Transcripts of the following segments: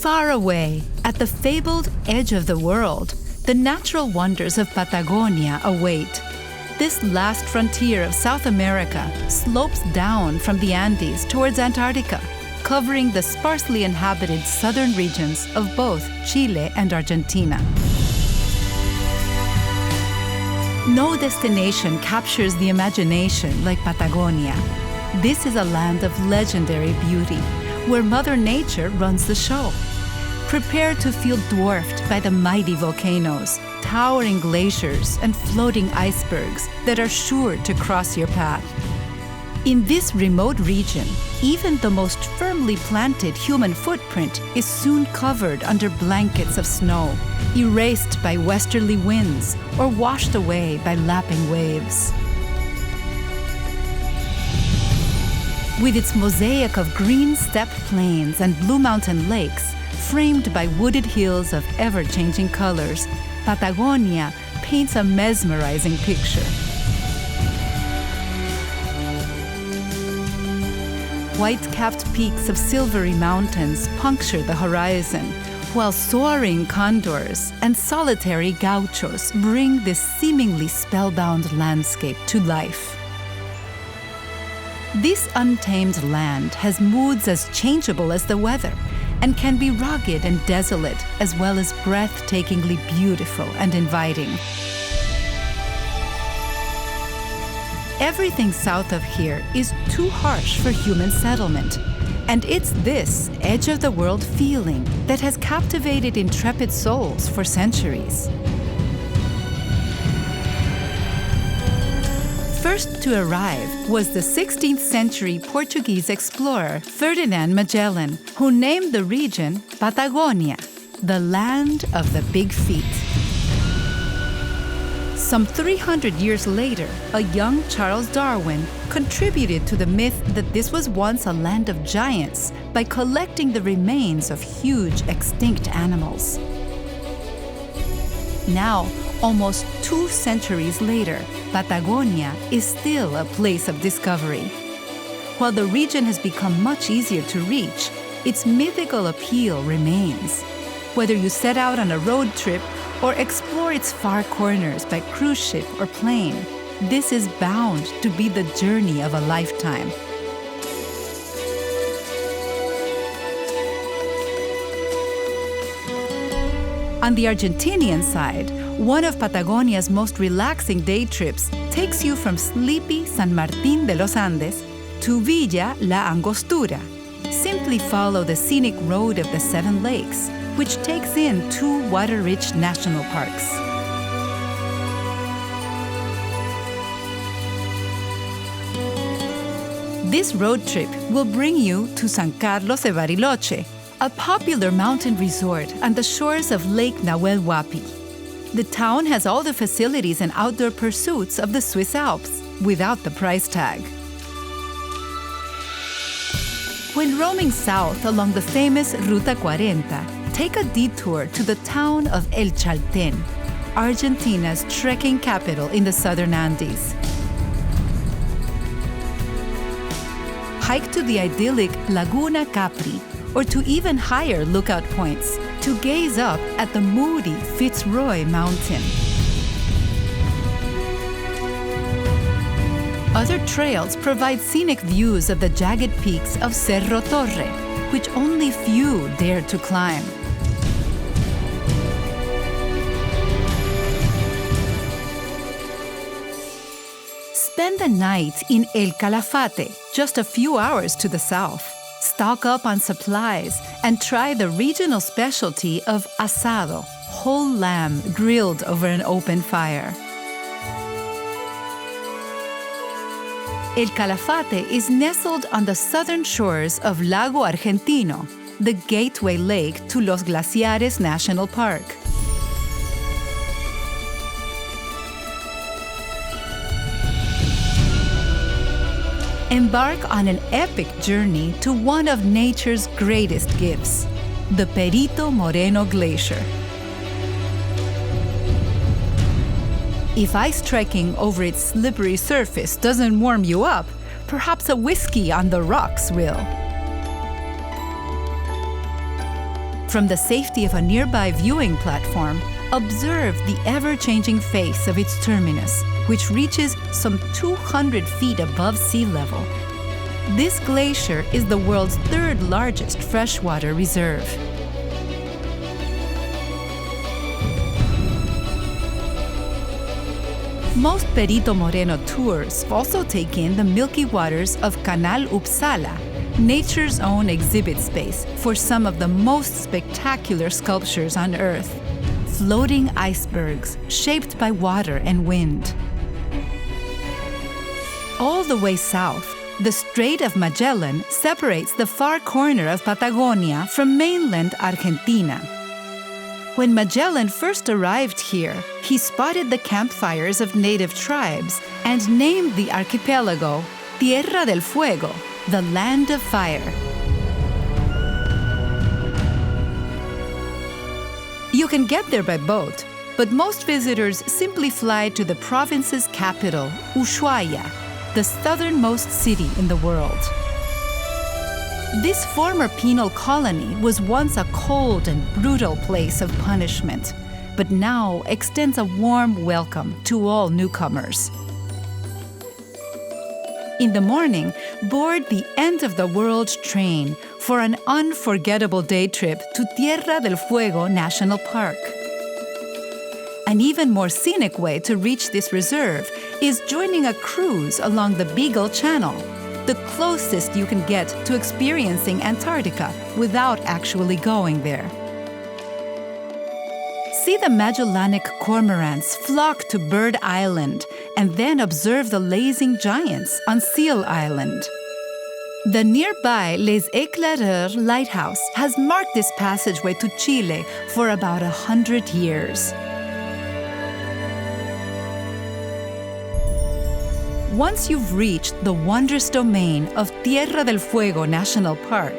Far away, at the fabled edge of the world, the natural wonders of Patagonia await. This last frontier of South America slopes down from the Andes towards Antarctica, covering the sparsely inhabited southern regions of both Chile and Argentina. No destination captures the imagination like Patagonia. This is a land of legendary beauty, where Mother Nature runs the show. Prepare to feel dwarfed by the mighty volcanoes, towering glaciers, and floating icebergs that are sure to cross your path. In this remote region, even the most firmly planted human footprint is soon covered under blankets of snow, erased by westerly winds or washed away by lapping waves. With its mosaic of green steppe plains and blue mountain lakes, framed by wooded hills of ever-changing colors, Patagonia paints a mesmerizing picture. White-capped peaks of silvery mountains puncture the horizon, while soaring condors and solitary gauchos bring this seemingly spellbound landscape to life. This untamed land has moods as changeable as the weather, and can be rugged and desolate, as well as breathtakingly beautiful and inviting. Everything south of here is too harsh for human settlement, and it's this edge-of-the-world feeling that has captivated intrepid souls for centuries. First to arrive was the 16th century Portuguese explorer Ferdinand Magellan, who named the region Patagonia, the land of the big feet. Some 300 years later, a young Charles Darwin contributed to the myth that this was once a land of giants by collecting the remains of huge extinct animals. Now, almost 2 centuries later, Patagonia is still a place of discovery. While the region has become much easier to reach, its mythical appeal remains. Whether you set out on a road trip or explore its far corners by cruise ship or plane, this is bound to be the journey of a lifetime. On the Argentinian side, one of Patagonia's most relaxing day trips takes you from sleepy San Martín de los Andes to Villa La Angostura. Simply follow the scenic road of the 7 lakes, which takes in 2 water-rich national parks. This road trip will bring you to San Carlos de Bariloche, a popular mountain resort on the shores of Lake Nahuel Huapi. The town has all the facilities and outdoor pursuits of the Swiss Alps, without the price tag. When roaming south along the famous Ruta 40, take a detour to the town of El Chaltén, Argentina's trekking capital in the southern Andes. Hike to the idyllic Laguna Capri, or to even higher lookout points, to gaze up at the moody Fitz Roy mountain. Other trails provide scenic views of the jagged peaks of Cerro Torre, which only few dare to climb. Spend the night in El Calafate, just a few hours to the south. Stock up on supplies and try the regional specialty of asado, whole lamb grilled over an open fire. El Calafate is nestled on the southern shores of Lago Argentino, the gateway lake to Los Glaciares National Park. Embark on an epic journey to one of nature's greatest gifts, the Perito Moreno Glacier. If ice trekking over its slippery surface doesn't warm you up, perhaps a whiskey on the rocks will. From the safety of a nearby viewing platform, observe the ever-changing face of its terminus, which reaches some 200 feet above sea level. This glacier is the world's third largest freshwater reserve. Most Perito Moreno tours also take in the milky waters of Canal Uppsala, nature's own exhibit space for some of the most spectacular sculptures on Earth. Floating icebergs shaped by water and wind. All the way south, the Strait of Magellan separates the far corner of Patagonia from mainland Argentina. When Magellan first arrived here, he spotted the campfires of native tribes and named the archipelago Tierra del Fuego, the land of fire. You can get there by boat, but most visitors simply fly to the province's capital, Ushuaia, the southernmost city in the world. This former penal colony was once a cold and brutal place of punishment, but now extends a warm welcome to all newcomers. In the morning, board the end-of-the-world train for an unforgettable day trip to Tierra del Fuego National Park. An even more scenic way to reach this reserve is joining a cruise along the Beagle Channel, the closest you can get to experiencing Antarctica without actually going there. See the Magellanic cormorants flock to Bird Island and then observe the lazing giants on Seal Island. The nearby Les Éclaireurs lighthouse has marked this passageway to Chile for about 100 years. Once you've reached the wondrous domain of Tierra del Fuego National Park,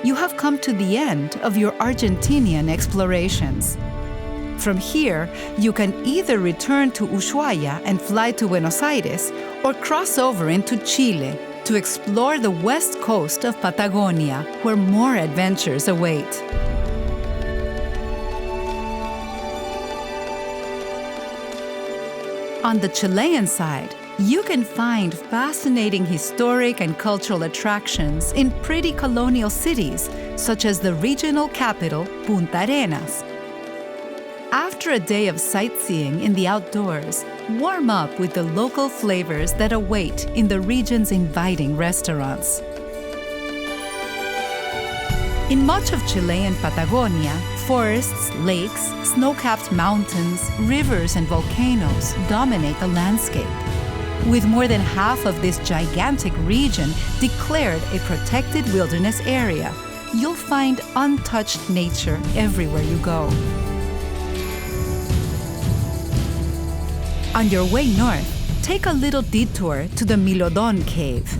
you have come to the end of your Argentinian explorations. From here, you can either return to Ushuaia and fly to Buenos Aires, or cross over into Chile to explore the west coast of Patagonia, where more adventures await. On the Chilean side, you can find fascinating historic and cultural attractions in pretty colonial cities, such as the regional capital, Punta Arenas. After a day of sightseeing in the outdoors, warm up with the local flavors that await in the region's inviting restaurants. In much of Chilean Patagonia, forests, lakes, snow-capped mountains, rivers, and volcanoes dominate the landscape. With more than half of this gigantic region declared a protected wilderness area, you'll find untouched nature everywhere you go. On your way north, take a little detour to the Milodon Cave.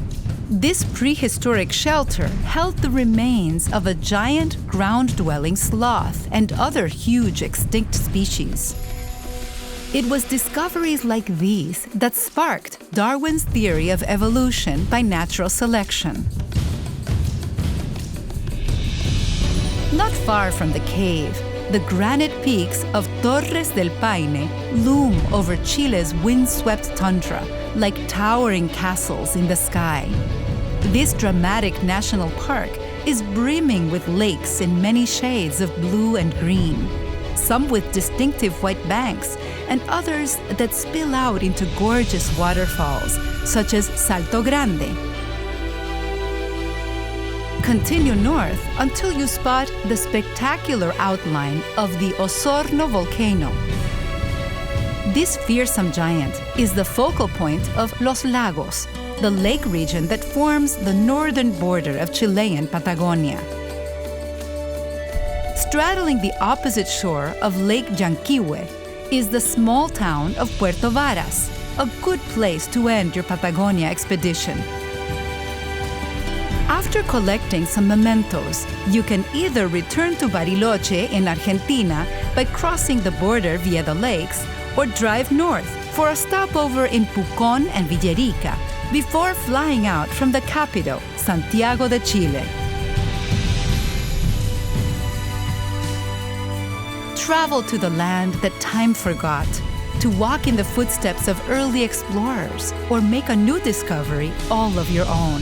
This prehistoric shelter held the remains of a giant ground-dwelling sloth and other huge extinct species. It was discoveries like these that sparked Darwin's theory of evolution by natural selection. Not far from the cave, the granite peaks of Torres del Paine loom over Chile's windswept tundra like towering castles in the sky. This dramatic national park is brimming with lakes in many shades of blue and green, some with distinctive white banks and others that spill out into gorgeous waterfalls, such as Salto Grande. Continue north until you spot the spectacular outline of the Osorno volcano. This fearsome giant is the focal point of Los Lagos, the lake region that forms the northern border of Chilean Patagonia. Straddling the opposite shore of Lake Yanquihue is the small town of Puerto Varas, a good place to end your Patagonia expedition. After collecting some mementos, you can either return to Bariloche in Argentina by crossing the border via the lakes, or drive north for a stopover in Pucón and Villarica before flying out from the capital, Santiago de Chile. travel to the land that time forgot, to walk in the footsteps of early explorers, or make a new discovery all of your own.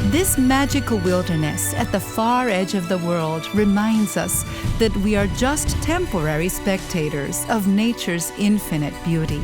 This magical wilderness at the far edge of the world reminds us that we are just temporary spectators of nature's infinite beauty.